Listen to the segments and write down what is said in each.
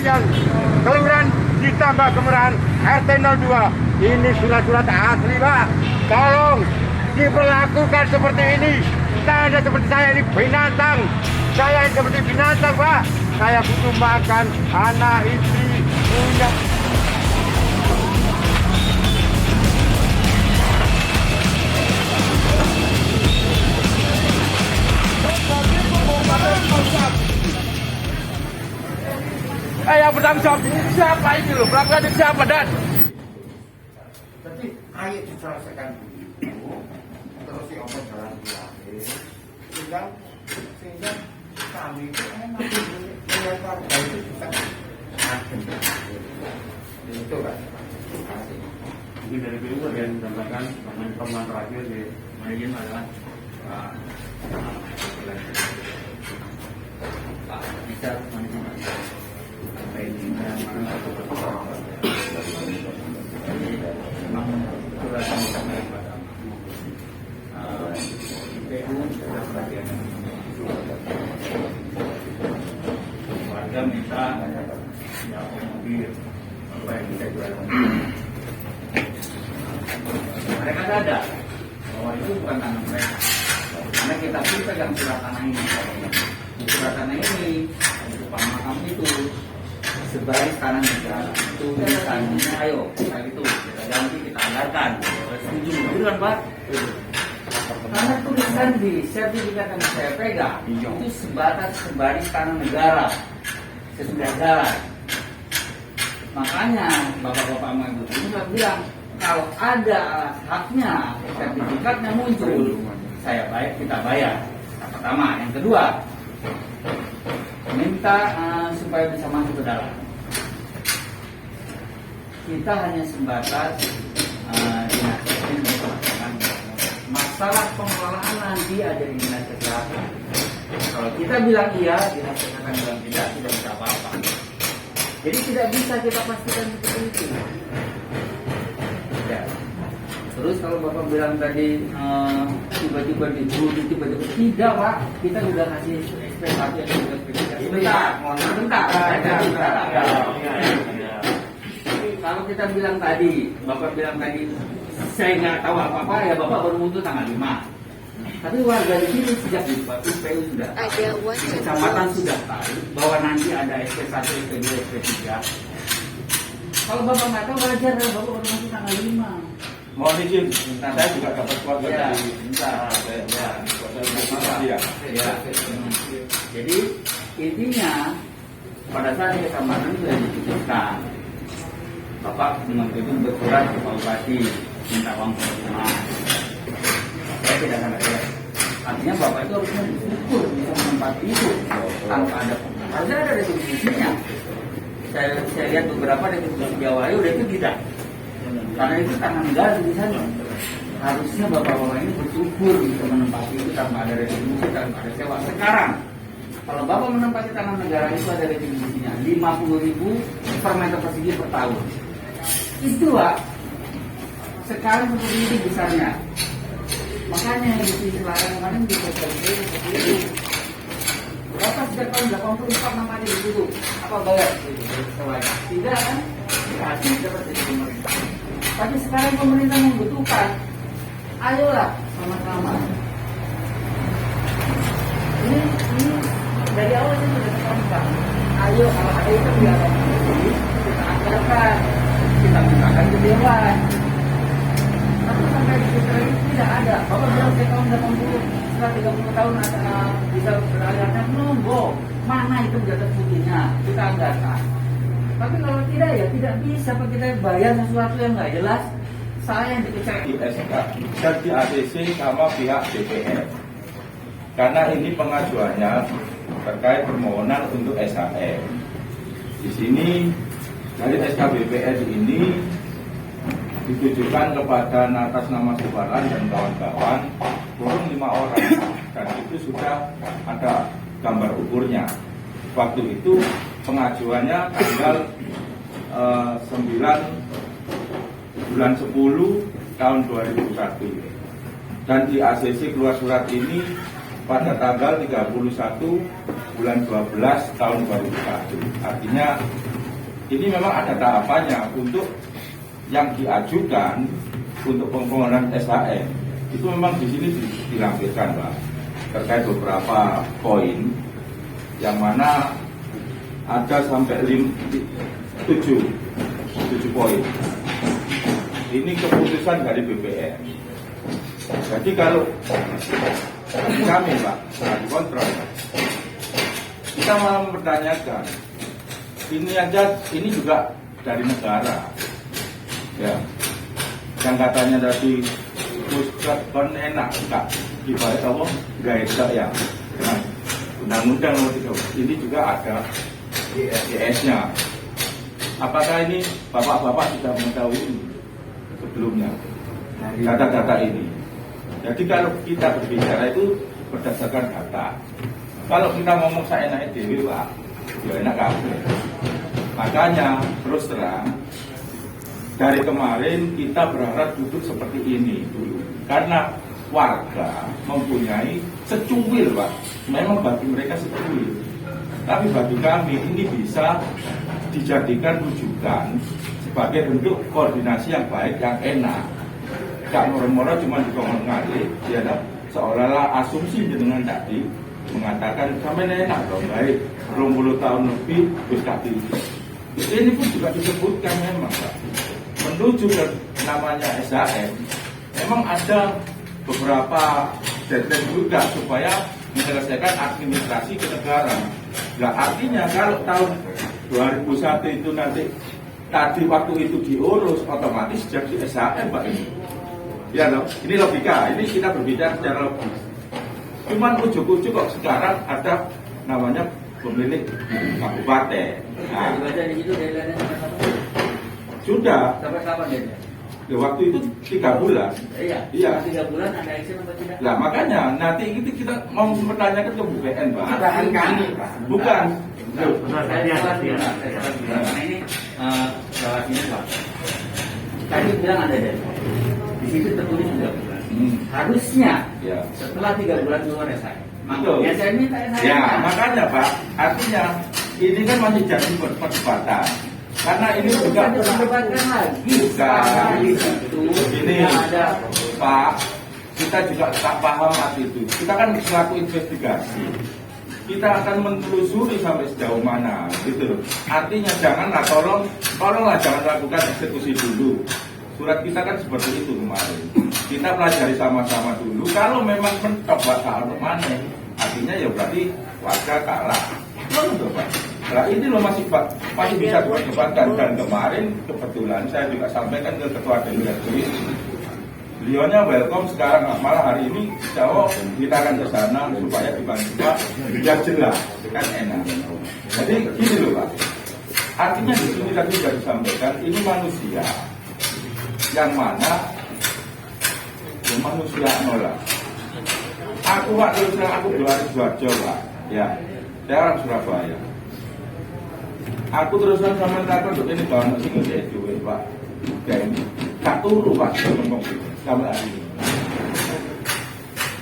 Kepolisian Kelurahan ditambah Kemerahan RT 02. Ini surat-surat asli, Pak. Tolong diperlakukan seperti ini. Tidak seperti saya ini binatang. Saya ini seperti binatang, Pak. Saya butuh makan, anak, istri, punya. Yang bertanggung jawab siapa ini loh? Pelanggan siapa dan? Jadi ayo diselesaikan dulu, terus diomong jalan terakhir, sehingga kami itu enak melihat warga itu bisa adem. Itu kan. Mungkin dari BU ada yang menambahkan teman terakhir di Majen adalah Pak bisa memang surat yang disampaikan pada PU sudah bagian warga minta ya mobil apa yang kita jual mereka sadar bahwa itu bukan tanah mereka karena kita pun pegang surat tanah ini surat tanah ini Pak Makam itu sebagai tanah negara itu misalnya ayo kita itu kita ganti kita anggarkan setuju betul kan Pak? Karena tulisan di sertifikat yang saya pegang itu sebatas sebagai tanah negara sesudah jalan. Makanya bapak-bapak ibu itu saya bilang kalau ada haknya sertifikatnya muncul saya baik kita bayar. Yang pertama, yang kedua minta supaya bisa masuk ke dalam. Kita hanya sebatas dinas kesehatan. Masalah pengelolaan nanti ada di dinas kesehatan. Kalau kita bilang iya, dinas kesehatan bilang tidak bisa apa-apa. Jadi tidak bisa kita pastikan seperti itu. Ya. Terus kalau Bapak bilang tadi tiba-tiba diburu, tiba-tiba tidak Pak, kita sudah kasih SP1 yang sudah Bentar. Kalau kita bilang tadi, Bapak bilang tadi, saya nggak tahu apa-apa ya Bapak baru muncul tanggal 5. Tapi warga di sini sejak di PU sudah tahu, kecamatan sudah tahu bahwa nanti ada SP1, SP2, SP3. Kalau Bapak nggak tahu wajar ya Bapak baru muncul tanggal 5. Mohon izin, saya juga dapat keluarga dari Jadi intinya pada saat kecamatan sudah diputuskan, Bapak dengan itu bersurat ke Pak Bupati minta uang rumah. Saya tidak sangat jelas. Artinya Bapak itu harusnya bersyukur bisa menempati itu tanpa ada harusnya ada retribusinya. Saya lihat beberapa retribusi Jawa udah itu tidak. Karena itu tanah negara di sana. Harusnya bapak-bapak ini bersyukur bisa menempati itu tanpa ada retribusi, tanpa ada sewa. Sekarang, kalau bapak menempati tanah negara itu ada retribusinya 50.000 per meter persegi per tahun. Itu Pak. Sekarang seperti ini besarnya. Makanya yang di selatan kemarin di seperti itu. Bapak sejak tahun 84 namanya ditutup. Apa bayar? Tidak kan? Dikasih dapat dari pemerintah. Tapi sekarang pemerintah membutuhkan, ayolah sama-sama. Ini dari awal saya sudah terangkan. Ayo kalau ada itu biar kita anggarkan, kita mintakan ke dewan. Tapi sampai di sekarang ini tidak ada. Bapak bilang saya tahun 80, setelah 30 tahun bisa beranggarkan. Nunggu, mana itu jatah putihnya kita anggarkan. Tapi kalau tidak ya tidak bisa Pak, kita bayar sesuatu yang nggak jelas. Saya yang dikecek di SK dan di ACC sama pihak DPR. Karena ini pengajuannya terkait permohonan untuk SHM. Di sini dari SK BPR ini ditujukan kepada atas nama Subaran dan kawan-kawan kurang 5 orang dan itu sudah ada gambar ukurnya. Waktu itu pengajuannya tanggal 9 bulan 10 tahun 2001 dan di ACC keluar surat ini pada tanggal 31 bulan 12 tahun 2001. Artinya ini memang ada tahapannya untuk yang diajukan untuk pembangunan SHM. Itu memang di sini dilampirkan, Pak, terkait beberapa poin yang mana ada sampai 7 poin. Ini keputusan dari BPN. Jadi kalau kami, Pak, di kontrol, kita malah mempertanyakan, ini juga dari negara, ya, yang katanya tadi pusat kon enak enggak dibalik Allah nggak enak ya. Nah, undang-undang nomor 3 ini juga ada IS-nya. Apakah ini bapak-bapak sudah mengetahui ini sebelumnya data-data ini? Jadi kalau kita berbicara itu berdasarkan data. Kalau kita ngomong saya naik dewi, Pak, ya enak kabeh. Makanya terus terang dari kemarin kita berharap duduk seperti ini dulu, karena warga mempunyai secuil, Pak. Memang bagi mereka secuil, tapi bagi kami ini bisa dijadikan rujukan sebagai bentuk koordinasi yang baik, yang enak. Gak moro-moro cuma dikongkong ngalih, ya, seolah-olah asumsi dengan tadi mengatakan sampai enak dong, baik 20 tahun lebih terus kaki. Ini pun juga disebutkan memang, Pak, menuju ke namanya SHM memang ada beberapa deadline juga supaya menyelesaikan administrasi ke negara. Nah, artinya kalau tahun 2001 itu nanti tadi waktu itu diurus, otomatis jadi SHM, Pak, ini. Ya, loh, ini logika. Ini kita berbicara secara logis. Cuman ujuk-ujuk kok sekarang ada namanya pemilik kabupaten. Nah, sudah. Sampai kapan dia? Ya, waktu itu 3 bulan. Iya. 3 bulan ada action apa tidak? Nah, makanya nanti itu kita mau bertanyakan ke BPN, Pak. Bukan kami, Pak. Bukan. Nah, ini salah sini, Pak. Tadi bilang ada deh. Di situ tertulis 3 bulan. Harusnya Ya. setelah 3 bulan keluar SHM. Betul. Ya saya minta SHM. Ya, makanya, Pak. Artinya ini kan masih jadi perdebatan. Karena ini juga diperdebatkan lagi. Bukan. Itu Ini ada Pak, kita juga tak paham hati itu. Kita kan selaku investigasi, kita akan menelusuri sampai sejauh mana, gitu loh. Artinya janganlah, tolonglah jangan lakukan eksekusi dulu. Surat kita kan seperti itu kemarin. Kita pelajari sama-sama dulu. Kalau memang mentok bakal mana, artinya ya berarti warga kalah. Betul, Pak. Nah, ini loh masih bisa diperdebatkan. Dan kemarin kebetulan saya juga sampaikan ke Ketua DPR, beliaunya welcome sekarang, malah hari ini jauh kita akan ke sana supaya dibantu, Pak, biar jelas, kan enak. Jadi gini loh, Pak. Artinya di sini tadi sudah disampaikan, ini manusia yang mana manusia nolak. Aku Pak, terus terang aku Sidoarjo, Pak. Ya, saya orang Surabaya. Aku terus terang sama takut untuk ini banget sih nggak duit, Pak. Kayak ini, tak turu, Pak, sampai hari ini.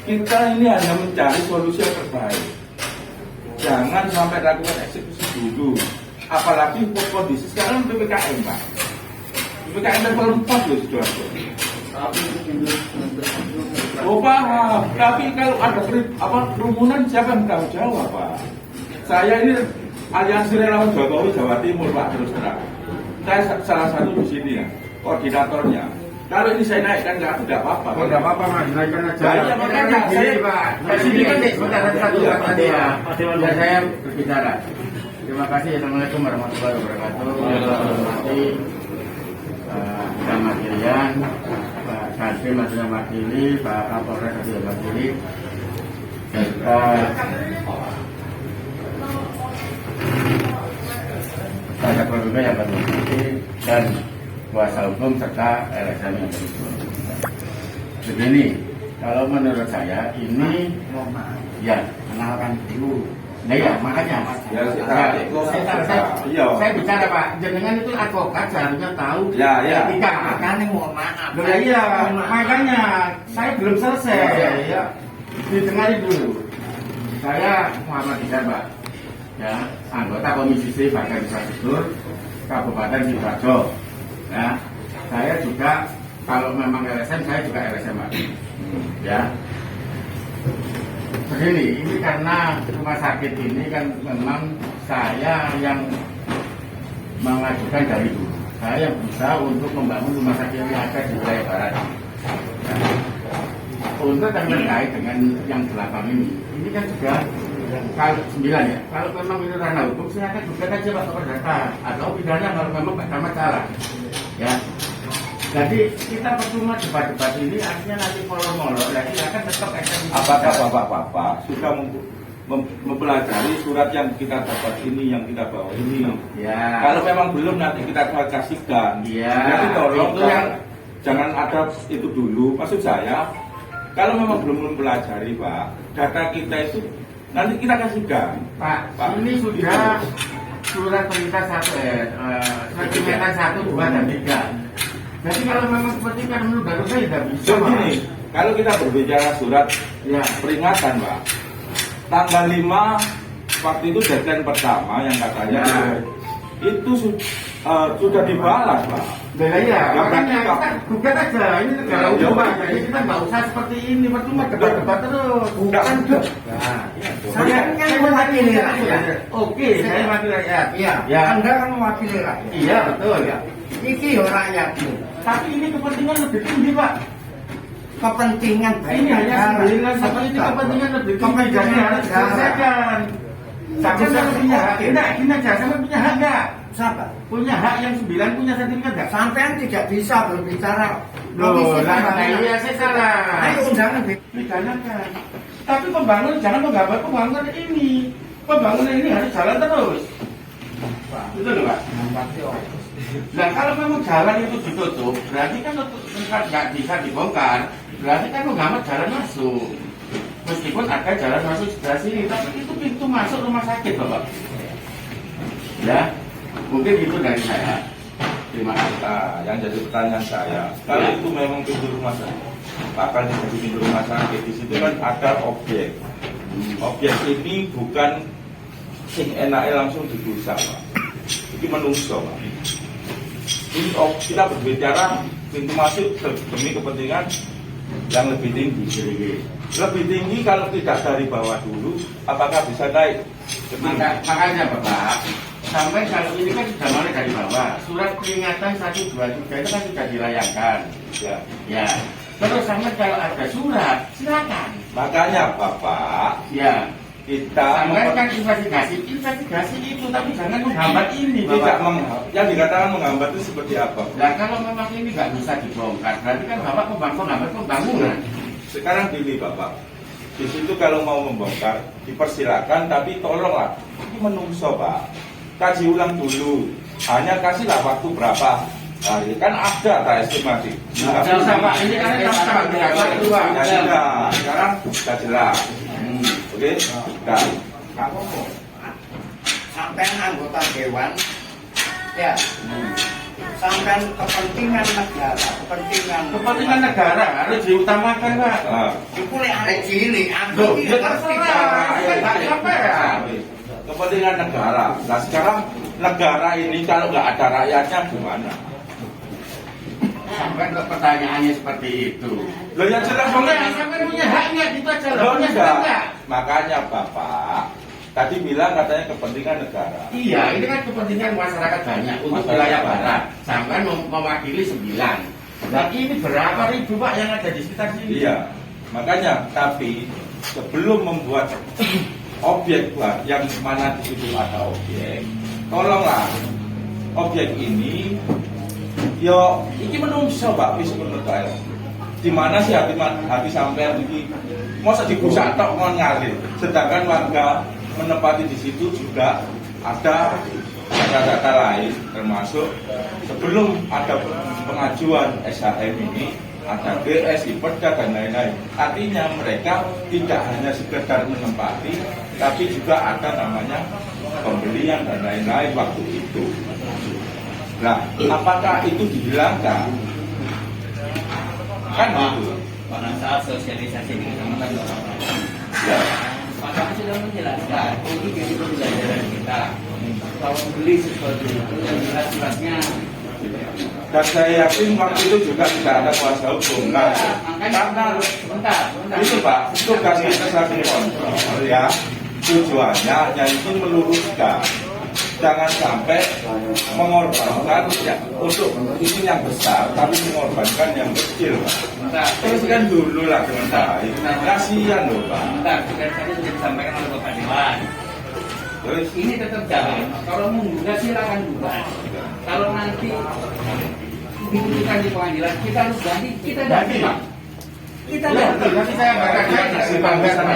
Kita ini hanya mencari solusi yang terbaik. Jangan sampai lakukan eksekusi dulu. Apalagi kondisi sekarang PPKM, Pak. PPKM level 4 loh, Sidoarjo. Oh, paham. Tapi kalau ada kerumunan, siapa yang tahu jawab, Pak? Saya ini Aliansi Relawan Jokowi Jawa Timur, Pak, terus terang. Saya salah satu di sini ya, koordinatornya. Kalau ini saya naikkan nggak apa-apa. Oh, nggak apa-apa, Mas. Naikkan aja. Iya, makanya Gini, Pak. Di sini kan sebentar satu Iya, tadi ya. Ya, saya berbicara. Terima kasih. Assalamualaikum warahmatullahi wabarakatuh. Saya hormati Pak Makilian, Pak Kasih Masih Makili, Pak Kapolres Masih Makili, serta pada keluarga yang berhormati dan kuasa hukum serta LSM yang berhubung. Begini, kalau menurut saya ini ya kenalkan dulu. Nah ya makanya saya bicara, Pak, jenengan itu advokat seharusnya tahu etika. Makanya mohon maaf. Iya, makanya saya belum selesai. Ya, didengar dulu. Saya Muhammad Izar, Pak. Ya, anggota Komisi C Badan Infrastruktur Kabupaten Sidoarjo. Ya, saya juga kalau memang LSM, saya juga LSM, Pak. Ya. Begini, ini karena rumah sakit ini kan memang saya yang mengajukan dari dulu. Saya yang berusaha untuk membangun rumah sakit yang ada di wilayah barat. Ya. Untuk yang terkait dengan yang 8 ini kan sudah kalau 9 ya. Kalau memang ini ranah hukum, silakan gugat aja Pak Perdata atau pidana kalau memang ada masalah. Ya. Jadi kita percuma debat-debat ini artinya nanti molor-molor, jadi akan tetap eksekusi. Apakah bapak-bapak sudah mempelajari surat yang kita dapat ini, yang kita bawa ini? Ya. Kalau memang belum, nanti kita kasihkan. Ya. Jadi tolong Itu yang jangan ada itu dulu. Maksud saya, kalau memang belum mempelajari Pak, data kita itu nanti kita kasihkan. Pak, Pak, ini sudah surat perintah surat peringatan 1, 2, dan 3. Jadi kalau memang seperti ini kan menurut saya tidak bisa. So, gini, kalau kita berbicara surat Ya. peringatan Pak, tanggal 5 waktu itu deadline pertama yang katanya itu sudah dibalas Pak. Nah, iya, Ya, makanya Pak. kita gugat aja, ini negara hukum Pak. Jadi kita nggak usah seperti ini, percuma debat-debat terus. Bukan. Nah, Saya kan mewakili rakyat. Oke, saya wakil rakyat. Iya, Ya. Anda kan mewakili rakyat. Iya, betul ya. Iki yo rakyat. Tapi ini kepentingan lebih tinggi, Pak. Kepentingan Ini hanya sembilan, tapi ini kepentingan lebih tinggi. Jadi harus diselesaikan. Sampai saya punya hak, enggak, gini aja, sampai punya hak enggak? Siapa? Punya hak yang 9 punya sertifikat enggak? Sampean tidak bisa berbicara. Loh, iya saya salah. Ayo undangan Pidanakan. Tapi pembangunan jangan menggambar pembangunan ini. Pembangunan ini harus jalan terus. Betul loh, Pak? Nah kalau memang jalan itu ditutup, berarti kan nggak bisa dibongkar. Berarti kan menghambat jalan masuk. Meskipun ada jalan masuk sebelah sini, tapi itu pintu masuk rumah sakit, Bapak. Ya, mungkin itu dari saya. Terima kasih. Nah, yang jadi pertanyaan saya, kalau itu memang pintu rumah sakit, bahkan jadi pintu rumah sakit, di situ kan ada objek. Objek ini bukan sing enaknya langsung dibusa, Pak. Ini menungso, Pak. Ini kita berbicara pintu masuk demi kepentingan yang lebih tinggi. Lebih tinggi kalau tidak dari bawah dulu, apakah bisa naik? Makanya Bapak, sampai kalau ini kan sudah mulai dari bawah. Surat peringatan 1, 2, 3 itu kan sudah dilayangkan. Ya. Ya. Terus sampai kalau ada surat, silakan. Makanya Bapak, Ya. kita Sampai kan investigasi itu, tapi jangan menghambat ini, tidak Bapak. yang dikatakan menghambat itu seperti apa? Nah kalau memang ini nggak bisa dibongkar, berarti kan Bapak menghambat pembangunan. Sekarang gini Bapak, di situ kalau mau membongkar dipersilakan, tapi tolonglah ini menungso Pak, kaji ulang dulu, hanya kasihlah waktu berapa hari, kan ada tak estimasi. Nggak usah Pak, ini kan sama itu Pak. Ya sudah, sekarang sudah jelas. Oke, sudah. Kamu sampean anggota dewan, ya. Sampean kepentingan negara, Kepentingan negara harus diutamakan Pak. Nah, Iku lek arek cilik, Loh, aku ya terserah, ya nggak sampai ya. kepentingan negara. Nah sekarang negara ini kalau nggak ada rakyatnya gimana? Sampai ke pertanyaannya seperti itu. Loh yang jelas Boleh, sampai punya haknya gitu aja lah. Loh, Punya enggak. hak nggak? Makanya Bapak tadi bilang katanya kepentingan negara. Iya, ini kan kepentingan masyarakat banyak untuk Masyarakat wilayah banyak. barat. Sampai mewakili 9. Dan ini berapa ribu Pak yang ada di sekitar sini? Iya, makanya tapi sebelum membuat objek Pak, yang mana di situ ada objek, tolonglah objek ini, yo, ini menungso Pak, wis menurut saya. Di mana sih hati sampean ini? Masa dibusak tok ngon ngalih, sedangkan warga menempati di situ juga ada data-data lain, termasuk sebelum ada pengajuan SHM ini ada GS, IPERDA dan lain-lain. Artinya mereka tidak hanya sekedar menempati, tapi juga ada namanya pembelian dan lain-lain waktu itu. Nah, apakah itu dihilangkan? Kan gitu. Pada saat sosialisasi di kecamatan Ya. pada sudah menjelaskan, ini jadi pembelajaran kita. Kalau beli sesuatu itu yang jelas suratnya. Dan saya yakin waktu itu juga tidak ada kuasa hukum kan? Karena Sebentar. itu Pak, tugas kita sebagai kontrol ya, tujuannya hanya ingin meluruskan, jangan sampai mengorbankan ya, untuk ini yang besar tapi mengorbankan yang kecil Pak. Sebentar. Teruskan dulu lah sebentar, kasihan loh Pak. Sebentar, sudah tadi sudah disampaikan oleh Bapak Dewan. Terus Ini tetap jalan. Kalau menggugat silakan gugat. Kalau nanti diputuskan di pengadilan, kita harus ganti, kita ganti Pak. Kita ganti. Nanti saya bakal kasih panggilan.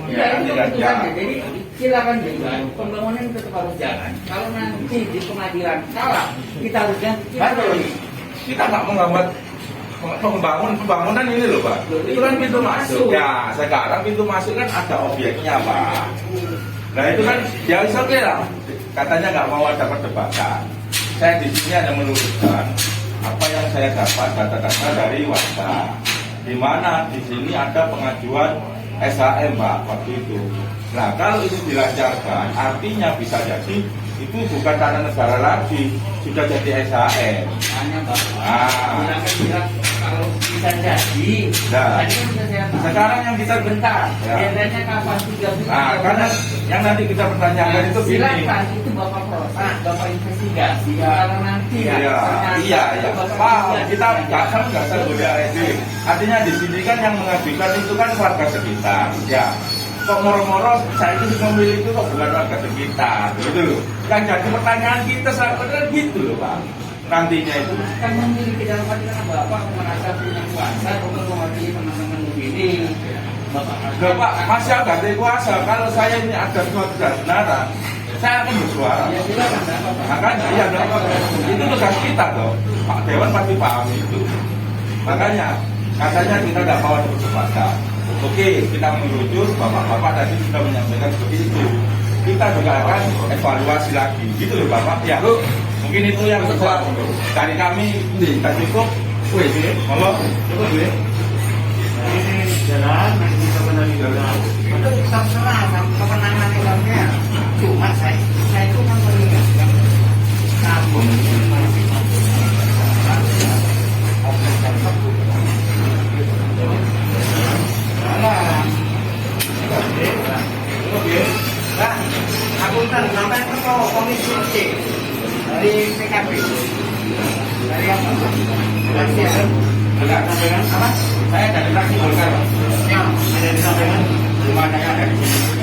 Ya, itu keputusannya. Jadi silakan gugat. Pembangunan tetap harus jalan. Kalau nanti di pengadilan kalah, kita harus ganti. Kita ganti. kita nggak menghambat pembangunan ini loh Pak. Itu kan pintu masuk. Ya sekarang pintu masuk kan ada objeknya Pak. Nah itu kan ya oke lah. Katanya nggak mau ada perdebatan. Saya di sini hanya meluruskan apa yang saya dapat data-data dari warga. Di mana di sini ada pengajuan SHM Pak waktu itu. Nah kalau itu dilancarkan, artinya bisa jadi itu bukan tanah negara lagi, sudah jadi SHM. Hanya Pak. Ah. Gunakan bilang kalau bisa jadi. Nah. Tadi kan sudah saya tahu. Sekarang yang kita Bentar. Ya. Biasanya kapan 3 bulan? Nah, karena yang nanti kita pertanyakan itu gini. Silakan itu Bapak proses, Bapak investigasi. Kalau nanti Iya. Pak, kita nggak boleh itu. Artinya di sini kan yang mengajukan itu kan warga sekitar. Ya. Kok moro-moro saya itu memilih itu kok bukan warga sekitar, gitu loh. Yang jadi pertanyaan kita saat itu gitu loh Pak. Nantinya itu kan memiliki dalam hati karena Bapak merasa punya kuasa untuk mewakili teman-teman begini. Bapak loh Pak, masih ada kuasa. Kalau saya ini ada suatu kebenaran, saya akan bersuara. ya silakan Bapak. Makanya iya dong, itu tugas kita dong. Pak Dewan pasti paham itu. Makanya katanya kita nggak mau ada perdebatan. Oke, kita merujuk bapak-bapak tadi sudah menyampaikan seperti itu. Kita juga akan evaluasi lagi, gitu loh Bapak. Ya, mungkin itu yang bisa dari kami. Tidak cukup. Wih, monggo. Cukup ya. Jalan, nanti kita menangani jalan. Itu terserah kewenangan orangnya. Cuma saya itu kan mengingatkan kamu Nah, aku kan sampai ke komisi C dari PKB. Dari apa? Dari Enggak, sampaikan apa? Saya dari fraksi Golkar. yang ada di samping Rumah saya ada di sini.